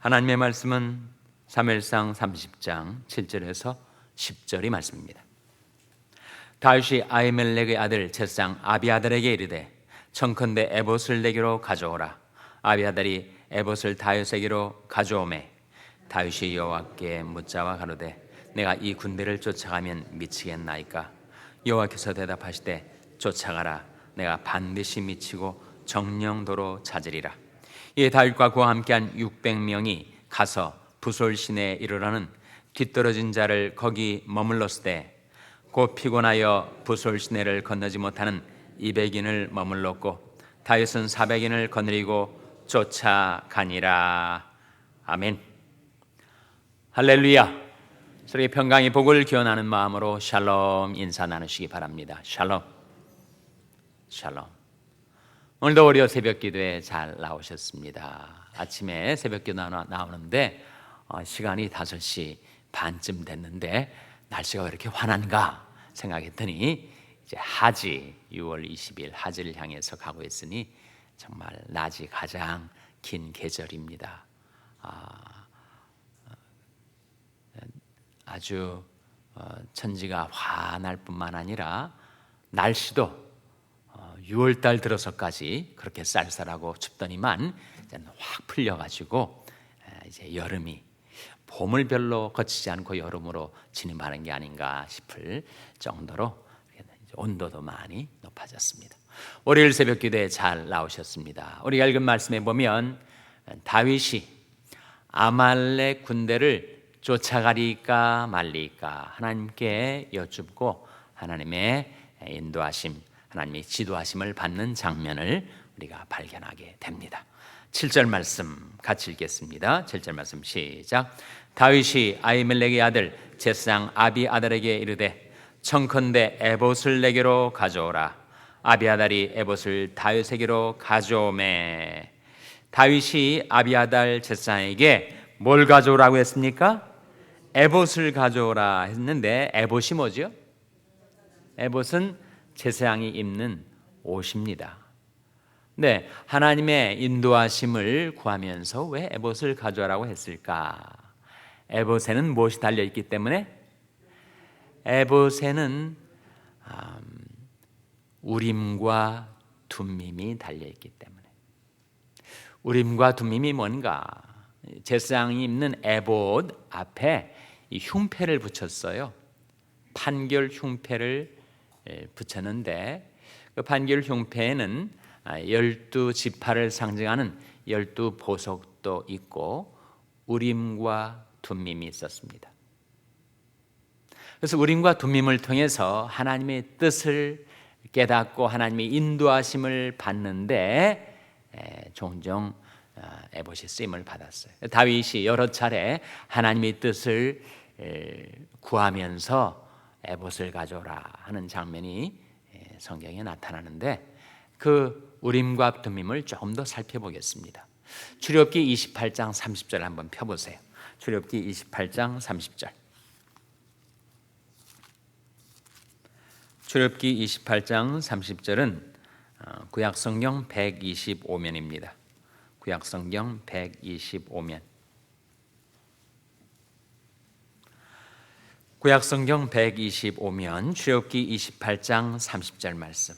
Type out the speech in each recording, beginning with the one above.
하나님의 말씀은 사무엘상 30장 7절에서 10절이 말씀입니다. 다윗이 아히멜렉의 아들 제사장 아비아달에게 이르되 청컨대 에봇을 내게로 가져오라. 아비아달이 에봇을 다윗에게로 가져오매 다윗이 여호와께 묻자와 가로되 내가 이 군대를 쫓아가면 미치겠나이까? 여호와께서 대답하시되 쫓아가라. 내가 반드시 미치고 정령도로 찾으리라. 이에 다윗과 그와 함께한 600명이 가서 부솔 시내에 이르러는 뒤떨어진 자를 거기 머물렀으되 곧 피곤하여 부솔 시내를 건너지 못하는 200인을 머물렀고 다윗은 400인을 거느리고 쫓아가니라. 아멘. 할렐루야. 서로의 평강의 복을 기원하는 마음으로 샬롬 인사 나누시기 바랍니다. 샬롬. 샬롬. 오늘도 월요 새벽 기도에 잘 나오셨습니다. 아침에 새벽 기도 나오는데 시간이 5시 반쯤 됐는데 날씨가 왜 이렇게 환한가 생각했더니 이제 하지 6월 20일 하지를 향해서 가고 있으니 정말 낮이 가장 긴 계절입니다. 아주 천지가 환할 뿐만 아니라 날씨도 6월달 들어서까지 그렇게 쌀쌀하고 춥더니만 이제는 확 풀려가지고 이제 여름이 봄을 별로 거치지 않고 여름으로 진입하는 게 아닌가 싶을 정도로 온도도 많이 높아졌습니다. 월요일 새벽 기도에 잘 나오셨습니다. 우리가 읽은 말씀에 보면 다윗이 아말렉 군대를 쫓아가리까 말리까 하나님께 여쭙고 하나님의 인도하심, 하나님의 지도하심을 받는 장면을 우리가 발견하게 됩니다. 7절 말씀 같이 읽겠습니다. 7절 말씀 시작. 다윗이 아히멜렉의 아들 제사장 아비아달에게 이르되 청컨대 에봇을 내게로 가져오라. 아비아달이 에봇을 다윗에게로 가져오매 다윗이 아비아달 제사장에게 뭘 가져오라고 했습니까? 에봇을 가져오라 했는데 에봇이 뭐죠? 에봇은 제사장이 입는 옷입니다. 네, 하나님의 인도하심을 구하면서 왜 에봇을 가져오라고 했을까? 에봇에는 무엇이 달려있기 때문에? 에봇에는 우림과 둠밈이 달려있기 때문에. 우림과 둠밈이 뭔가? 제사장이 입는 에봇 앞에 이 흉패를 붙였어요. 판결 흉패를 붙였는데 그 판결 흉패에는 12지파를 상징하는 12보석도 있고 우림과 둠밈이 있었습니다. 그래서 우림과 둠밈을 통해서 하나님의 뜻을 깨닫고 하나님의 인도하심을 받는데 종종 에봇이 쓰임을 받았어요. 다윗이 여러 차례 하나님의 뜻을 구하면서 에봇을 가져오라 하는 장면이 성경에 나타나는데 그 우림과 둠밈을 조금 더 살펴보겠습니다. 출애굽기 28장 30절 한번 펴보세요. 출애굽기 28장 30절. 출애굽기 28장 30절은 구약성경 125면입니다. 구약성경 125면. 구약성경 125면 출애굽기 28장 30절 말씀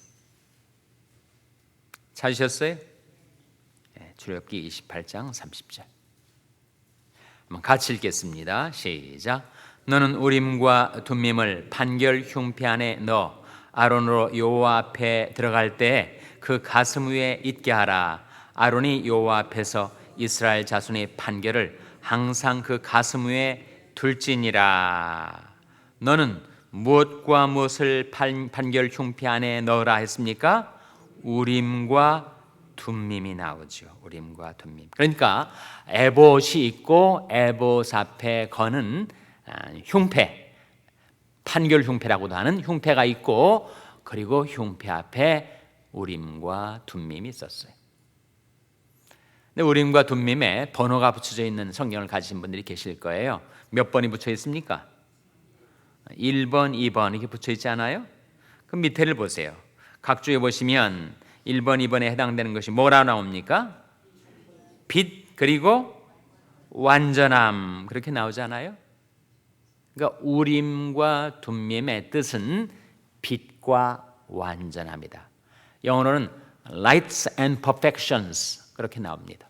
찾으셨어요? 네, 출애굽기 28장 30절 한번 같이 읽겠습니다. 시작. 너는 우림과 둠밈을 판결 흉패 안에 넣어 아론으로 여호와 앞에 들어갈 때 그 가슴 위에 있게 하라. 아론이 여호와 앞에서 이스라엘 자손의 판결을 항상 그 가슴 위에 둘지니라. 너는 무엇과 무엇을 판결 흉패 안에 넣으라 했습니까? 우림과 둠밈이 나오죠. 우림과 둠밈. 그러니까 에봇이 있고 에봇 앞에 거는 흉패, 판결 흉패라고도 하는 흉패가 있고 그리고 흉패 앞에 우림과 둠밈이 있었어요. 근데 우림과 둠밈에 번호가 붙여져 있는 성경을 가지신 분들이 계실 거예요. 몇 번이 붙여 있습니까? 1번, 2번 이렇게 붙여 있지 않아요? 그럼 밑에를 보세요. 각주에 보시면 1번, 2번에 해당되는 것이 뭐라 나옵니까? 빛 그리고 완전함 그렇게 나오잖아요. 그러니까 우림과 둠밈의 뜻은 빛과 완전함이다. 영어로는 lights and perfections 그렇게 나옵니다.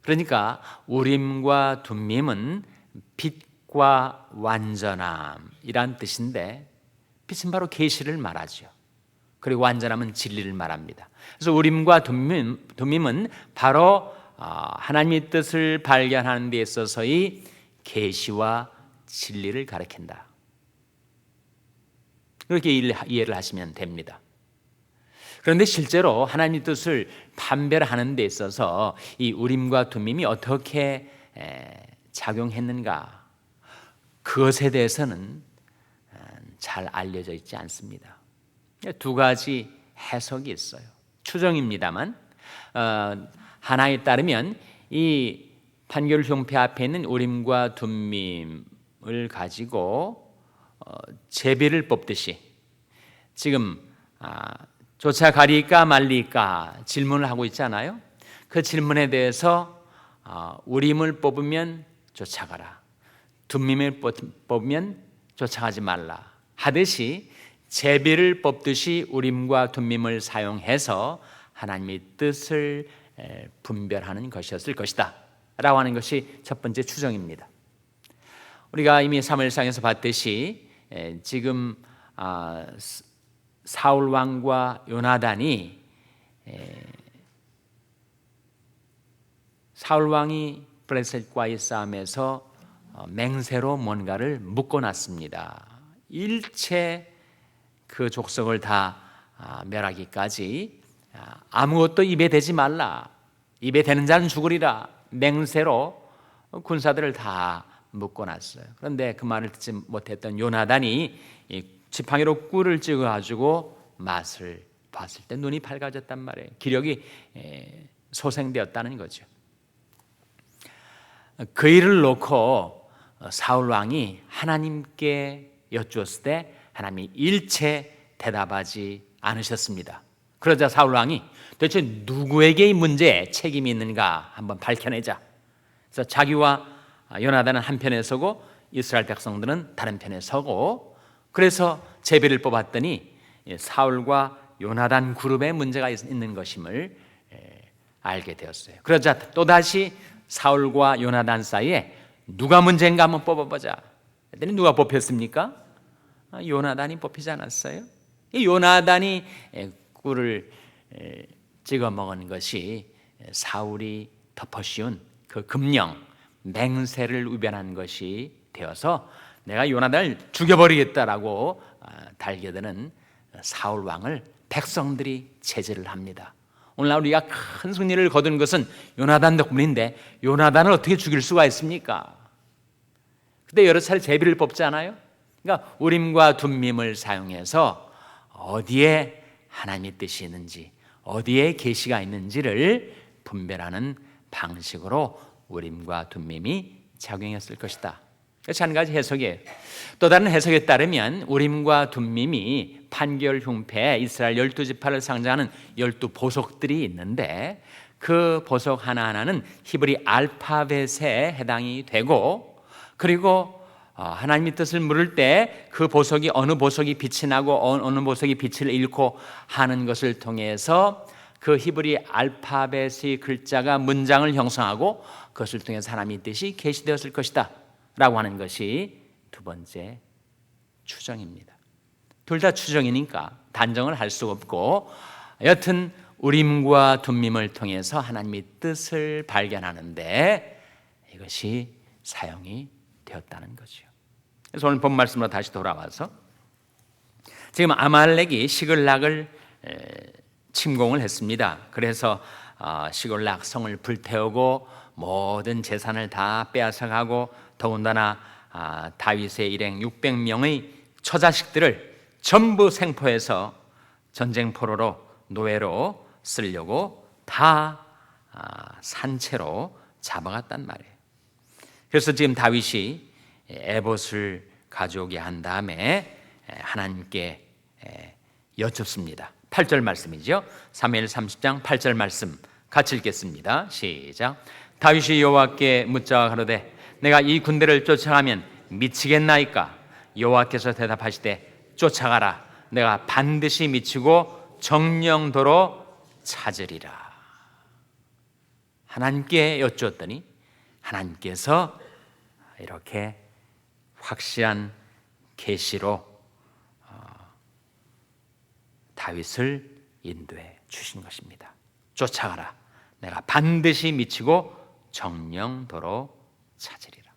그러니까 우림과 둠밈은 빛과 완전함이란 뜻인데, 빛은 바로 계시를 말하죠. 그리고 완전함은 진리를 말합니다. 그래서 우림과 둠밈은 바로 하나님의 뜻을 발견하는 데 있어서의 계시와 진리를 가리킨다. 그렇게 이해를 하시면 됩니다. 그런데 실제로 하나님의 뜻을 판별하는 데 있어서 이 우림과 둠밈이 어떻게 작용했는가, 그것에 대해서는 잘 알려져 있지 않습니다. 두 가지 해석이 있어요. 추정입니다만 하나에 따르면 이 판결 흉패 앞에 있는 우림과 둠밈을 가지고 제비를 뽑듯이 지금 쫓아가리까 말리까 질문을 하고 있잖아요. 그 질문에 대해서 우림을 뽑으면 쫓아가라, 둠밈을 뽑으면 쫓아가지 말라 하듯이 제비를 뽑듯이 우림과 둠밈을 사용해서 하나님의 뜻을 분별하는 것이었을 것이다 라고 하는 것이 첫 번째 추정입니다. 우리가 이미 사무엘상에서 봤듯이 지금 사울 왕과 요나단이 사울 왕이 블레셋과의 싸움에서 맹세로 뭔가를 묶어놨습니다. 일체 그 족속을 다 멸하기까지 아무것도 입에 대지 말라, 입에 대는 자는 죽으리라 맹세로 군사들을 다 묶어놨어요. 그런데 그 말을 듣지 못했던 요나단이 지팡이로 꿀을 찍어가지고 맛을 봤을 때 눈이 밝아졌단 말이에요. 기력이 소생되었다는 거죠. 그 일을 놓고 사울 왕이 하나님께 여쭈었을 때 하나님이 일체 대답하지 않으셨습니다. 그러자 사울 왕이 도대체 누구에게 이 문제에 책임이 있는가 한번 밝혀내자. 그래서 자기와 요나단은 한편에 서고 이스라엘 백성들은 다른 편에 서고, 그래서 제비를 뽑았더니 사울과 요나단 그룹에 문제가 있는 것임을 알게 되었어요. 그러자 또다시 사울과 요나단 사이에 누가 문제인가 한번 뽑아보자 했더니 누가 뽑혔습니까? 요나단이 뽑히지 않았어요? 이 요나단이 꿀을 찍어 먹은 것이 사울이 덮어씌운 그 금령, 맹세를 위반한 것이 되어서 내가 요나단을 죽여버리겠다라고 달겨드는 사울 왕을 백성들이 제지를 합니다. 오늘날 우리가 큰 승리를 거둔 것은 요나단 덕분인데 요나단을 어떻게 죽일 수가 있습니까? 그때 여러 차례 제비를 뽑잖아요. 그러니까 우림과 둠밈을 사용해서 어디에 하나님의 뜻이 있는지, 어디에 계시가 있는지를 분별하는 방식으로 우림과 둠밈이 작용했을 것이다. 그래서 한 가지 해석이에요. 또 다른 해석에 따르면 우림과 둠밈이 판결 흉패에 이스라엘 12지파를 상징하는 12보석들이 있는데, 그 보석 하나하나는 히브리 알파벳에 해당이 되고, 그리고 하나님의 뜻을 물을 때 그 보석이 어느 보석이 빛이 나고 어느 보석이 빛을 잃고 하는 것을 통해서 그 히브리 알파벳의 글자가 문장을 형성하고 그것을 통해서 하나님의 뜻이 계시되었을 것이다 라고 하는 것이 두 번째 추정입니다. 둘 다 추정이니까 단정을 할 수 없고, 여튼 우림과 둠밈을 통해서 하나님의 뜻을 발견하는데 이것이 사용이 되었다는 거죠. 그래서 오늘 본 말씀으로 다시 돌아와서 지금 아말렉이 시글락을 침공을 했습니다. 그래서 시글락 성을 불태우고 모든 재산을 다 빼앗아가고, 더군다나 다윗의 일행 600명의 처자식들을 전부 생포해서 전쟁 포로로 노예로 쓰려고 다 산채로 잡아갔단 말이에요. 그래서 지금 다윗이 에봇을 가져오게 한 다음에 하나님께 여쭙습니다. 8절 말씀이죠. 사무엘 30장 8절 말씀 같이 읽겠습니다. 시작. 다윗이 여호와께 묻자 가로되 내가 이 군대를 쫓아가면 미치겠나이까? 여호와께서 대답하시되 쫓아가라. 내가 반드시 미치고 정령도로 찾으리라. 하나님께 여쭈었더니 하나님께서 이렇게 확실한 계시로 다윗을 인도해 주신 것입니다. 쫓아가라. 내가 반드시 미치고 정령도로 찾으리라.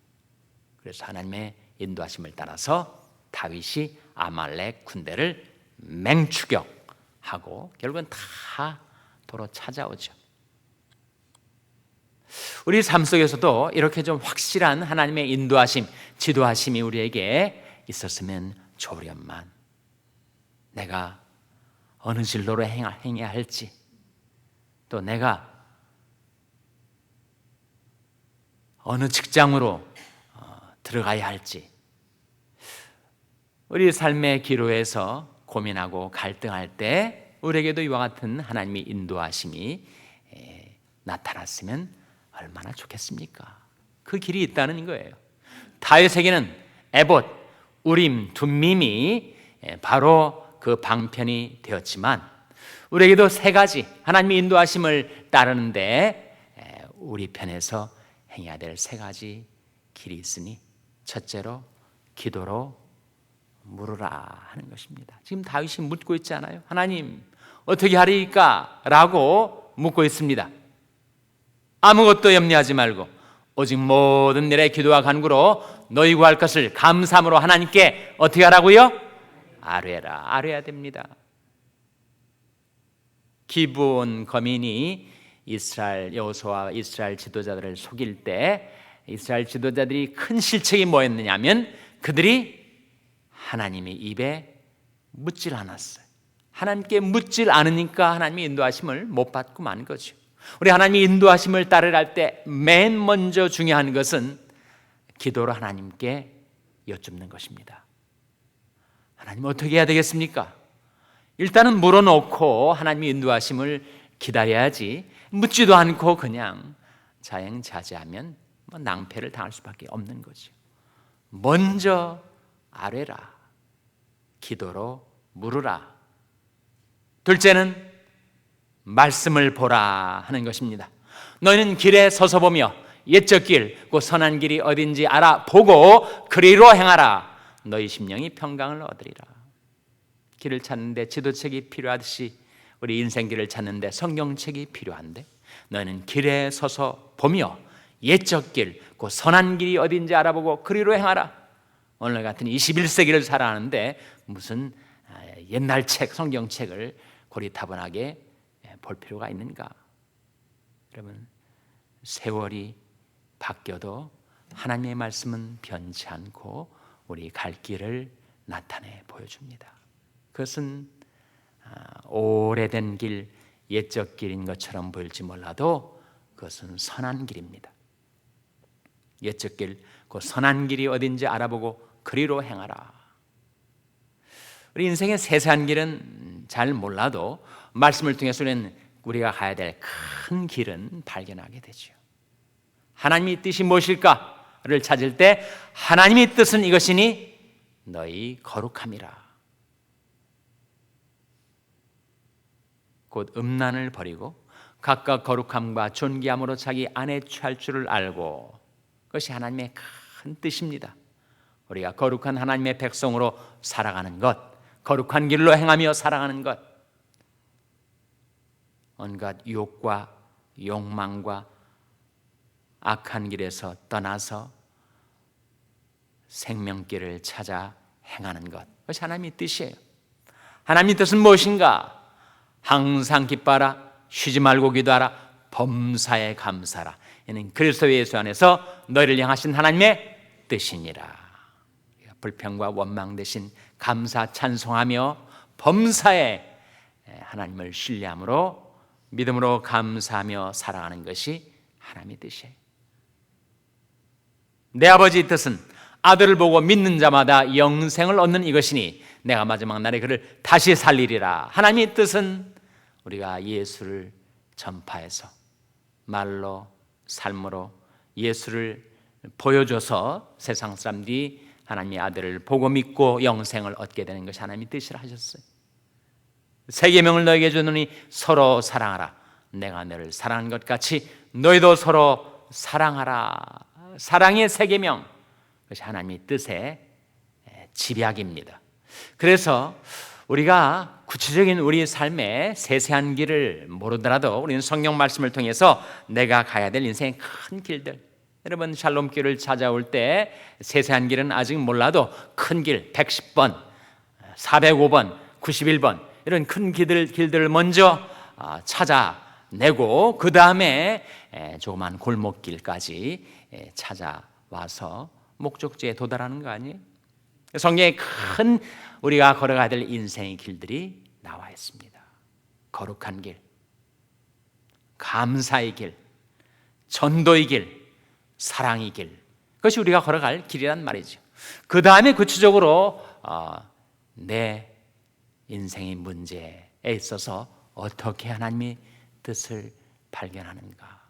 그래서 하나님의 인도하심을 따라서 다윗이 아말렉 군대를 맹추격하고 결국은 다 도로 찾아오죠. 우리 삶 속에서도 이렇게 좀 확실한 하나님의 인도하심, 지도하심이 우리에게 있었으면 좋으련만, 내가 어느 진로로 행해야 할지, 또 내가 어느 직장으로 들어가야 할지, 우리 삶의 기로에서 고민하고 갈등할 때 우리에게도 이와 같은 하나님의 인도하심이 나타났으면 얼마나 좋겠습니까? 그 길이 있다는 거예요. 다윗에게는 에봇, 우림, 둠밈이 바로 그 방편이 되었지만 우리에게도 세 가지 하나님의 인도하심을 따르는데 우리 편에서 행해야 될 세 가지 길이 있으니, 첫째로 기도로 물으라 하는 것입니다. 지금 다윗이 묻고 있지 않아요? 하나님 어떻게 하리까? 라고 묻고 있습니다. 아무것도 염려하지 말고 오직 모든 일에 기도와 간구로 너희 구할 것을 감사함으로 하나님께 어떻게 하라고요? 아뢰라. 아뢰야 됩니다. 기브온 거민이 이스라엘 여호수아와 이스라엘 지도자들을 속일 때 이스라엘 지도자들이 큰 실책이 뭐였느냐면 그들이 하나님의 입에 묻질 않았어요. 하나님께 묻질 않으니까 하나님의 인도하심을 못 받고 만 거죠. 우리 하나님의 인도하심을 따르려 할 때 맨 먼저 중요한 것은 기도로 하나님께 여쭙는 것입니다. 하나님 어떻게 해야 되겠습니까? 일단은 물어놓고 하나님의 인도하심을 기다려야지, 묻지도 않고 그냥 자행자제하면 낭패를 당할 수밖에 없는 거죠. 먼저 아뢰라. 기도로 물으라. 둘째는 말씀을 보라 하는 것입니다. 너희는 길에 서서 보며 옛적 길, 곧 선한 길이 어딘지 알아보고 그리로 행하라. 너희 심령이 평강을 얻으리라. 길을 찾는데 지도책이 필요하듯이 우리 인생길을 찾는데 성경책이 필요한데, 너희는 길에 서서 보며 옛적 길, 곧 선한 길이 어딘지 알아보고 그리로 행하라. 오늘 같은 21세기를 살아가는데 무슨 옛날 책, 성경책을 고리타분하게 볼 필요가 있는가? 여러분, 세월이 바뀌어도 하나님의 말씀은 변치 않고 우리 갈 길을 나타내 보여줍니다. 그것은 오래된 길, 옛적 길인 것처럼 보일지 몰라도 그것은 선한 길입니다. 옛적 길, 그 선한 길이 어딘지 알아보고 그리로 행하라. 우리 인생의 세세한 길은 잘 몰라도 말씀을 통해서 우리가 가야 될 큰 길은 발견하게 되죠. 하나님의 뜻이 무엇일까를 찾을 때 하나님의 뜻은 이것이니 너희 거룩함이라. 곧 음란을 버리고 각각 거룩함과 존귀함으로 자기 안에 취할 줄을 알고, 그것이 하나님의 큰 뜻입니다. 우리가 거룩한 하나님의 백성으로 살아가는 것, 거룩한 길로 행하며 살아가는 것, 온갖 유혹과 욕망과 악한 길에서 떠나서 생명길을 찾아 행하는 것, 그것이 하나님의 뜻이에요. 하나님의 뜻은 무엇인가? 항상 기뻐하라, 쉬지 말고 기도하라, 범사에 감사하라. 이는 그리스도 예수 안에서 너희를 향하신 하나님의 뜻이니라. 불평과 원망 대신 감사 찬송하며 범사에 하나님을 신뢰함으로 믿음으로 감사하며 살아가는 것이 하나님의 뜻이에요. 내 아버지의 뜻은 아들을 보고 믿는 자마다 영생을 얻는 이것이니 내가 마지막 날에 그를 다시 살리리라. 하나님의 뜻은 우리가 예수를 전파해서 말로, 삶으로 예수를 보여줘서 세상 사람들이 하나님의 아들을 보고 믿고 영생을 얻게 되는 것이 하나님의 뜻이라 하셨어요. 새 계명을 너에게 주노니 서로 사랑하라. 내가 너를 사랑한 것 같이 너희도 서로 사랑하라. 사랑의 새 계명, 그것이 하나님의 뜻의 집약입니다. 그래서 우리가 구체적인 우리 삶의 세세한 길을 모르더라도 우리는 성경 말씀을 통해서 내가 가야 될 인생의 큰 길들, 여러분 샬롬교를 찾아올 때 세세한 길은 아직 몰라도 큰 길 110번, 405번, 91번 이런 큰 길들을 먼저 찾아내고 그 다음에 조그만 골목길까지 찾아와서 목적지에 도달하는 거 아니에요? 성경에 큰 우리가 걸어가야 될 인생의 길들이 나와 있습니다. 거룩한 길, 감사의 길, 전도의 길, 사랑의 길, 그것이 우리가 걸어갈 길이란 말이죠. 그 다음에 구체적으로 내 인생의 문제에 있어서 어떻게 하나님의 뜻을 발견하는가,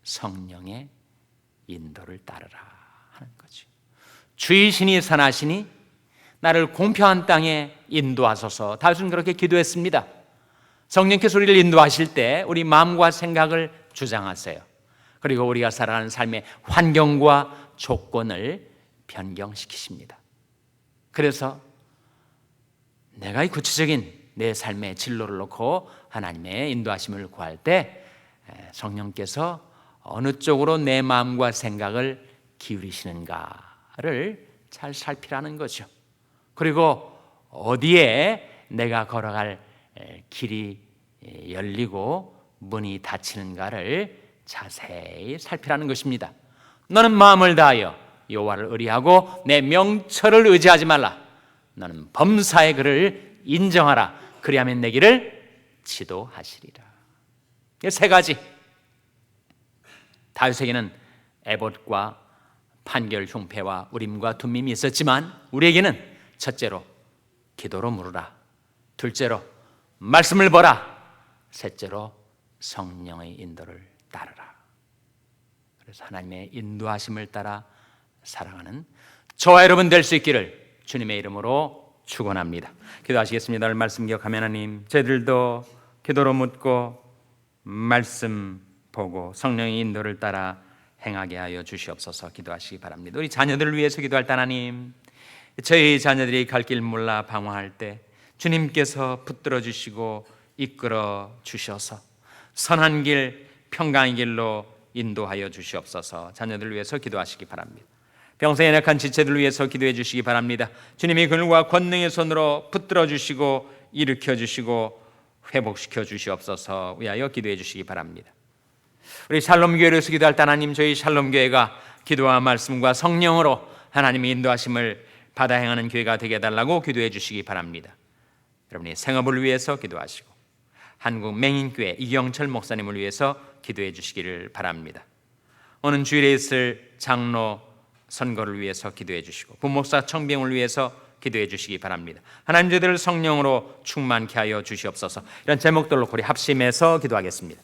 성령의 인도를 따르라 하는 거죠. 주의 신이 선하시니 나를 공평한 땅에 인도하소서. 다윗은 그렇게 기도했습니다. 성령께서 우리를 인도하실 때 우리 마음과 생각을 주장하세요. 그리고 우리가 살아가는 삶의 환경과 조건을 변경시키십니다. 그래서 내가 이 구체적인 내 삶의 진로를 놓고 하나님의 인도하심을 구할 때 성령께서 어느 쪽으로 내 마음과 생각을 기울이시는가를 잘 살피라는 거죠. 그리고 어디에 내가 걸어갈 길이 열리고 문이 닫히는가를 자세히 살피라는 것입니다. 너는 마음을 다하여 여호와를 의뢰하고 내 명철을 의지하지 말라. 너는 범사의 그를 인정하라. 그리하면 내 길을 지도하시리라. 세 가지. 다윗에게는 에봇과 판결 흉패와 우림과 둠밈이 있었지만 우리에게는 첫째로 기도로 물으라, 둘째로 말씀을 보라, 셋째로 성령의 인도를 따르라. 그래서 하나님의 인도하심을 따라 살아가는 저와 여러분 될 수 있기를 주님의 이름으로 축원합니다. 기도하시겠습니다. 오늘 말씀 기억하면 하나님, 저희들도 기도로 묻고 말씀 보고 성령의 인도를 따라 행하게 하여 주시옵소서. 기도하시기 바랍니다. 우리 자녀들을 위해서 기도할 때 하나님, 저희 자녀들이 갈 길 몰라 방황할 때 주님께서 붙들어 주시고 이끌어 주셔서 선한 길, 평강의 길로 인도하여 주시옵소서. 자녀들을 위해서 기도하시기 바랍니다. 병세 연약한 지체들을 위해서 기도해 주시기 바랍니다. 주님이 그들과 권능의 손으로 붙들어 주시고 일으켜 주시고 회복시켜 주시옵소서. 위하여 기도해 주시기 바랍니다. 우리 샬롬교회를 위해서 기도할 때 하나님, 저희 샬롬교회가 기도와 말씀과 성령으로 하나님의 인도하심을 받아 행하는 교회가 되게 해달라고 기도해 주시기 바랍니다. 여러분의 생업을 위해서 기도하시고 한국 맹인교회 이경철 목사님을 위해서 기도해 주시기를 바랍니다. 오는 주일에 있을 장로 선거를 위해서 기도해 주시고 부목사 청병을 위해서 기도해 주시기 바랍니다. 하나님, 저희들을 성령으로 충만케 하여 주시옵소서. 이런 제목들로 우리 합심해서 기도하겠습니다.